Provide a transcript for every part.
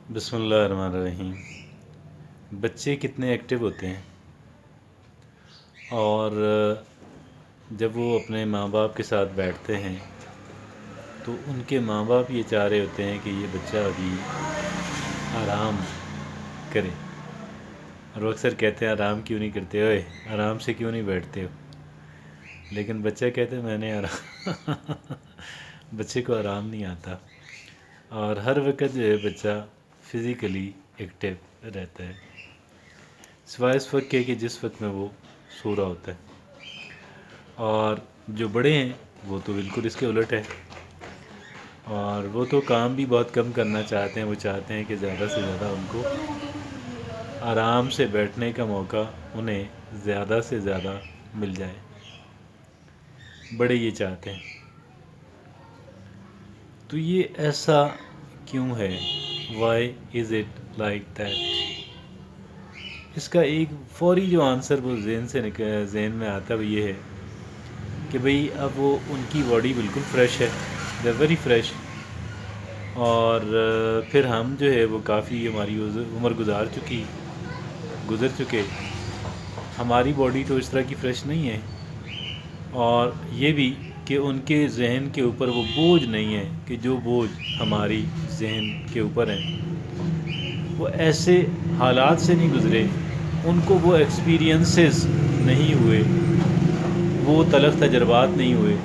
بسم اللہ الرحمن الرحیم۔ بچے کتنے ایکٹیو ہوتے ہیں، اور جب وہ اپنے ماں باپ کے ساتھ بیٹھتے ہیں تو ان کے ماں باپ یہ چاہ رہے ہوتے ہیں کہ یہ بچہ ابھی آرام کرے، اور وہ اکثر کہتے ہیں آرام کیوں نہیں کرتے ہوئے، آرام سے کیوں نہیں بیٹھتے ہو، لیکن بچہ کہتے ہیں میں نے آرام بچے کو آرام نہیں آتا، اور ہر وقت جو ہے بچہ فزیکلی ایکٹیو رہتا ہے، سوائے اس وقت کے کہ جس وقت میں وہ سو رہا ہوتا ہے۔ اور جو بڑے ہیں وہ تو بالکل اس کے الٹ ہے، اور وہ تو کام بھی بہت کم کرنا چاہتے ہیں، وہ چاہتے ہیں کہ زیادہ سے زیادہ ان کو آرام سے بیٹھنے کا موقع انہیں زیادہ سے زیادہ مل جائے، بڑے یہ چاہتے ہیں۔ تو یہ ایسا کیوں ہے؟ Why is it like that? اس کا ایک فوری جو آنسر وہ ذہن میں آتا ہے وہ یہ ہے کہ بھئی اب وہ ان کی باڈی بالکل فریش ہے، دے ویری فریش، اور پھر ہم جو ہے وہ کافی ہماری عمر گزر چکے، ہماری باڈی تو اس طرح کی فریش نہیں ہے، اور یہ بھی کہ ان کے ذہن کے اوپر وہ بوجھ نہیں ہے کہ جو بوجھ ہماری ذہن کے اوپر ہیں، وہ ایسے حالات سے نہیں گزرے، ان کو وہ ایکسپیرینسز نہیں ہوئے، وہ تلخ تجربات نہیں ہوئے،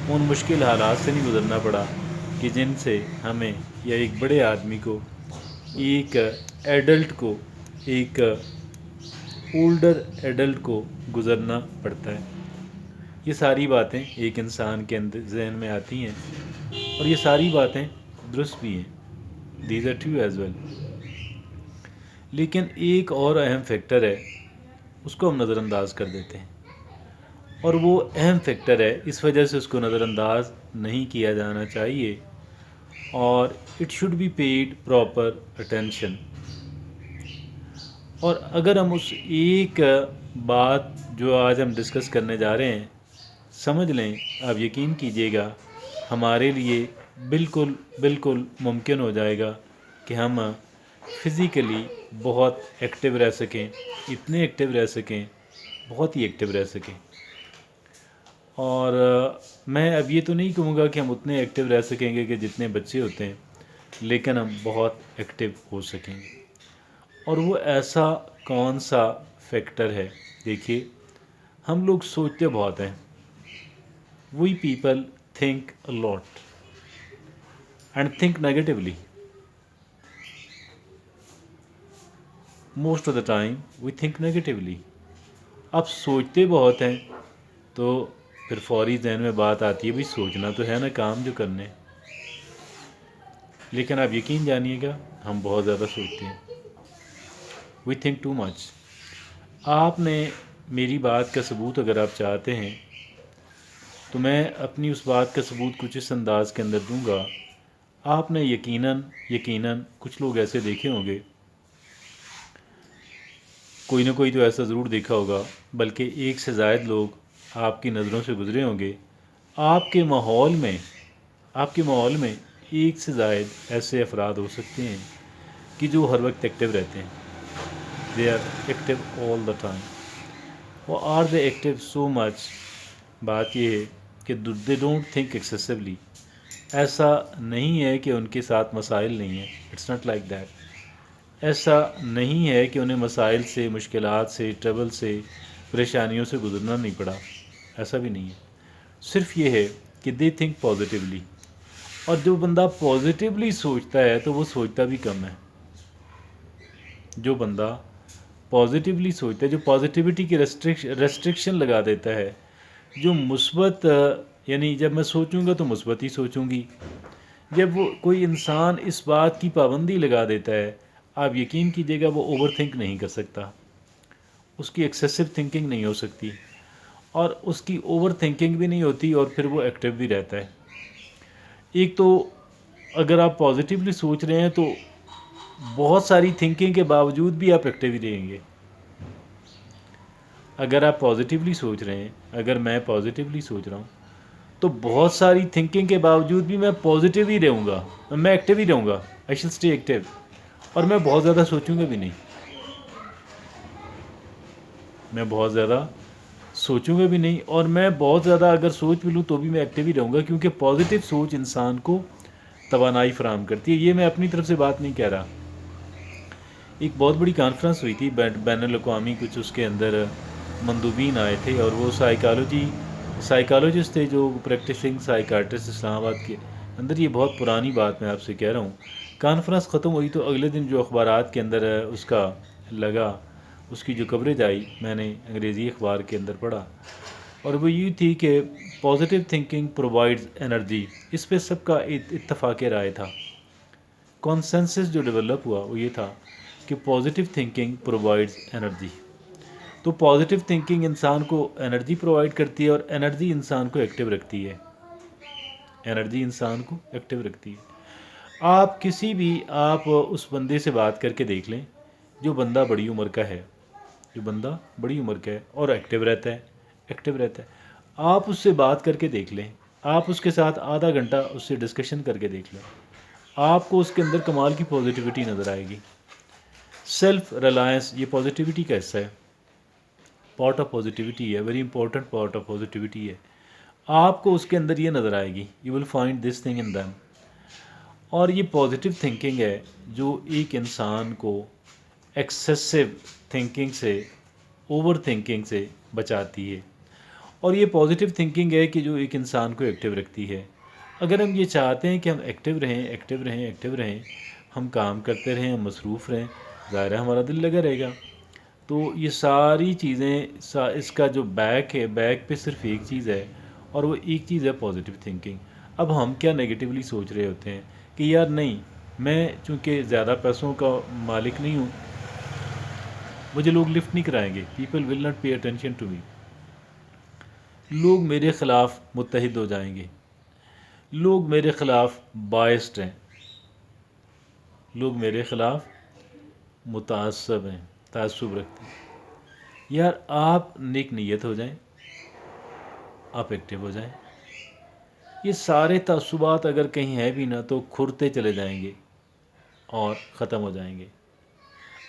ان مشکل حالات سے نہیں گزرنا پڑا کہ جن سے ہمیں یا ایک بڑے آدمی کو، ایک ایڈلٹ کو، ایک اولڈر ایڈلٹ کو گزرنا پڑتا ہے۔ یہ ساری باتیں ایک انسان کے اندر ذہن میں آتی ہیں، اور یہ ساری باتیں درست بھی ہیں، these are true as well, لیکن ایک اور اہم فیکٹر ہے، اس کو ہم نظر انداز کر دیتے ہیں، اور وہ اہم فیکٹر ہے، اس وجہ سے اس کو نظر انداز نہیں کیا جانا چاہیے، اور it should be paid proper attention. اور اگر ہم اس ایک بات جو آج ہم ڈسکس کرنے جا رہے ہیں سمجھ لیں، آپ یقین کیجئے گا ہمارے لیے بالکل بالکل ممکن ہو جائے گا کہ ہم فزیکلی بہت ایکٹیو رہ سکیں، اتنے ایکٹیو رہ سکیں، بہت ہی ایکٹیو رہ سکیں۔ اور میں اب یہ تو نہیں کہوں گا کہ ہم اتنے ایکٹیو رہ سکیں گے کہ جتنے بچے ہوتے ہیں، لیکن ہم بہت ایکٹیو ہو سکیں گے۔ اور وہ ایسا کون سا فیکٹر ہے؟ دیکھیے، ہم لوگ سوچتے بہت ہیں، we people think a lot and think negatively, most of the time we think negatively. اب سوچتے بہت ہیں تو پھر فوری ذہن میں بات آتی ہے بھئی سوچنا تو ہے نا کام جو کرنے، لیکن آپ یقین جانیے گا ہم بہت زیادہ سوچتے ہیں، وی تھنک ٹو مچ۔ آپ نے میری بات کا ثبوت اگر آپ چاہتے ہیں تو میں اپنی اس بات کا ثبوت کچھ اس انداز کے اندر دوں گا۔ آپ نے یقیناً کچھ لوگ ایسے دیکھے ہوں گے، کوئی نہ کوئی تو ایسا ضرور دیکھا ہوگا، بلکہ ایک سے زائد لوگ آپ کی نظروں سے گزرے ہوں گے، آپ کے ماحول میں ایک سے زائد ایسے افراد ہو سکتے ہیں کہ جو ہر وقت ایکٹیو رہتے ہیں، they are active all the time, وہ are they active so much. بات یہ ہے کہ دے ڈونٹ تھنک ایکسیسولی، ایسا نہیں ہے کہ ان کے ساتھ مسائل نہیں ہیں، اٹس ناٹ لائک دیٹ، ایسا نہیں ہے کہ انہیں مسائل سے، مشکلات سے، ٹربل سے، پریشانیوں سے گزرنا نہیں پڑا، ایسا بھی نہیں ہے، صرف یہ ہے کہ دے تھنک پازیٹیولی، اور جو بندہ پازیٹیولی سوچتا ہے تو وہ سوچتا بھی کم ہے۔ جو بندہ پازیٹیولی سوچتا ہے، جو پازیٹیوٹی کی ریسٹرکشن لگا دیتا ہے، جو مثبت، یعنی جب میں سوچوں گا تو مثبت ہی سوچوں گی، جب وہ کوئی انسان اس بات کی پابندی لگا دیتا ہے، آپ یقین کیجئے گا وہ اوور تھنک نہیں کر سکتا، اس کی ایکسیسو تھنکنگ نہیں ہو سکتی، اور اس کی اوور تھنکنگ بھی نہیں ہوتی، اور پھر وہ ایکٹیو بھی رہتا ہے۔ ایک تو اگر آپ پازیٹیولی سوچ رہے ہیں تو بہت ساری تھنکنگ کے باوجود بھی آپ ایکٹیو ہی رہیں گے۔ اگر آپ پازیٹیولی سوچ رہے ہیں، اگر میں پازیٹیولی سوچ رہا ہوں تو بہت ساری تھنکنگ کے باوجود بھی میں پازیٹیو ہی رہوں گا، میں ایکٹیو ہی رہوں گا، آئی شل اسٹے ایکٹیو، اور میں بہت زیادہ سوچوں گا بھی نہیں، میں بہت زیادہ سوچوں گا بھی نہیں، اور میں بہت زیادہ اگر سوچ بھی لوں تو بھی میں ایکٹیو ہی رہوں گا، کیونکہ پازیٹیو سوچ انسان کو توانائی فراہم کرتی ہے۔ یہ میں اپنی طرف سے بات نہیں کہہ رہا۔ ایک بہت بڑی کانفرنس ہوئی تھی بین الاقوامی، کچھ اس کے اندر مندوبین آئے تھے، اور وہ سائیکالوجسٹ تھے، جو پریکٹسنگ سائیکارٹسٹ اسلام آباد کے اندر۔ یہ بہت پرانی بات میں آپ سے کہہ رہا ہوں۔ کانفرنس ختم ہوئی تو اگلے دن جو اخبارات کے اندر اس کا لگا، اس کی جو کوریج آئی، میں نے انگریزی اخبار کے اندر پڑھا، اور وہ یہ تھی کہ پازیٹیو تھنکنگ پرووائڈز انرجی۔ اس پہ سب کا اتفاق رائے تھا، کانسنسس جو ڈیولپ ہوا وہ یہ تھا کہ پازیٹیو تھنکنگ پرووائڈز انرجی۔ تو پازیٹیو تھنکنگ انسان کو انرجی پرووائڈ کرتی ہے، اور انرجی انسان کو ایکٹیو رکھتی ہے، انرجی انسان کو ایکٹیو رکھتی ہے۔ آپ کسی بھی اس بندے سے بات کر کے دیکھ لیں، جو بندہ بڑی عمر کا ہے، جو بندہ بڑی عمر کا ہے اور ایکٹیو رہتا ہے، آپ اس سے بات کر کے دیکھ لیں، آپ اس کے ساتھ آدھا گھنٹہ اس سے ڈسکشن کر کے دیکھ لیں، آپ کو اس کے اندر کمال کی پازیٹیوٹی نظر آئے گی۔ سیلف ریلائنس یہ پازیٹیوٹی کا حصہ ہے، پارٹ آف پازیٹیوٹی ہے، very important part of positivity ہے۔ آپ کو اس کے اندر یہ نظر آئے گی، you will find this thing in them. اور یہ پازیٹیو تھنکنگ ہے جو ایک انسان کو ایکسیسو تھنکنگ سے، اوور تھنکنگ سے بچاتی ہے، اور یہ پازیٹیو تھنکنگ ہے کہ جو ایک انسان کو ایکٹیو رکھتی ہے۔ اگر ہم یہ چاہتے ہیں کہ ہم ایکٹیو رہیں، ہم کام کرتے رہیں، ہم مصروف رہیں، ظاہر ہے ہمارا دل لگا رہے گا۔ تو یہ ساری چیزیں، اس کا جو بیک ہے، بیک پہ صرف ایک چیز ہے، اور وہ ایک چیز ہے پازیٹیو تھنکنگ۔ اب ہم کیا نیگیٹیولی سوچ رہے ہوتے ہیں کہ یار نہیں، میں چونکہ زیادہ پیسوں کا مالک نہیں ہوں، مجھے لوگ لفٹ نہیں کرائیں گے، people will not pay attention to me, لوگ میرے خلاف متحد ہو جائیں گے، لوگ میرے خلاف بائسڈ ہیں، لوگ میرے خلاف متعصب ہیں، تعصب رکھتے ہیں۔ یار آپ نیک نیت ہو جائیں، آپ ایکٹیو ہو جائیں، یہ سارے تعصبات اگر کہیں ہیں بھی نہ تو کھرتے چلے جائیں گے اور ختم ہو جائیں گے۔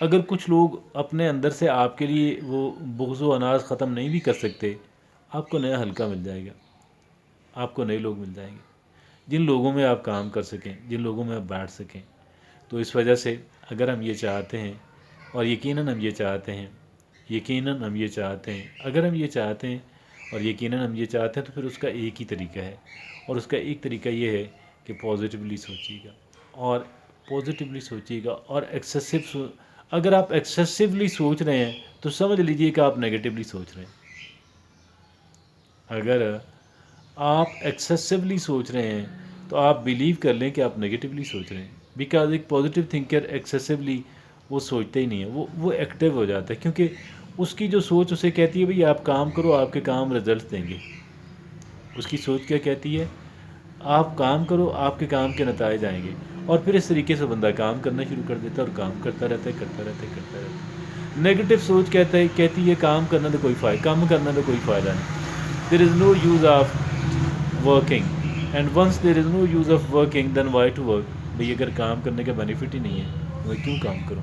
اگر کچھ لوگ اپنے اندر سے آپ کے لیے وہ بغض و اناز ختم نہیں بھی کر سکتے، آپ کو نیا حلقہ مل جائے گا، آپ کو نئے لوگ مل جائیں گے جن لوگوں میں آپ کام کر سکیں، جن لوگوں میں آپ بیٹھ سکیں۔ تو اس وجہ سے اگر ہم یہ چاہتے ہیں، اور یقیناً ہم یہ چاہتے ہیں، اگر ہم یہ چاہتے ہیں اور یقیناً ہم یہ چاہتے ہیں، تو پھر اس کا ایک ہی طریقہ ہے، اور اس کا ایک طریقہ یہ ہے کہ پازیٹیولی سوچیے گا، اور پازیٹیولی سوچیے گا، اور اگر آپ ایکسیسولی سوچ رہے ہیں تو سمجھ لیجئے کہ آپ نیگیٹیولی سوچ رہے ہیں۔ اگر آپ ایکسیسولی سوچ رہے ہیں تو آپ بیلیو کر لیں کہ آپ نیگیٹیولی سوچ رہے ہیں، بیکاز ایک پازیٹیو تھنکر ایکسیسولی وہ سوچتے ہی نہیں ہے، وہ ایکٹیو ہو جاتا ہے، کیونکہ اس کی جو سوچ اسے کہتی ہے بھئی آپ کام کرو، آپ کے کام رزلٹ دیں گے۔ اس کی سوچ کیا کہتی ہے؟ آپ کام کرو، آپ کے کام کے نتائج آئیں گے، اور پھر اس طریقے سے بندہ کام کرنا شروع کر دیتا ہے، اور کام کرتا رہتا ہے۔ نیگیٹو سوچ کہتی ہے کام کرنا تو کوئی فائدہ نہیں۔ There is no use of working, and once there is no use of working then why to work. بھئی اگر کام کرنے کا بینیفٹ ہی نہیں ہے تو میں کیوں کام کروں؟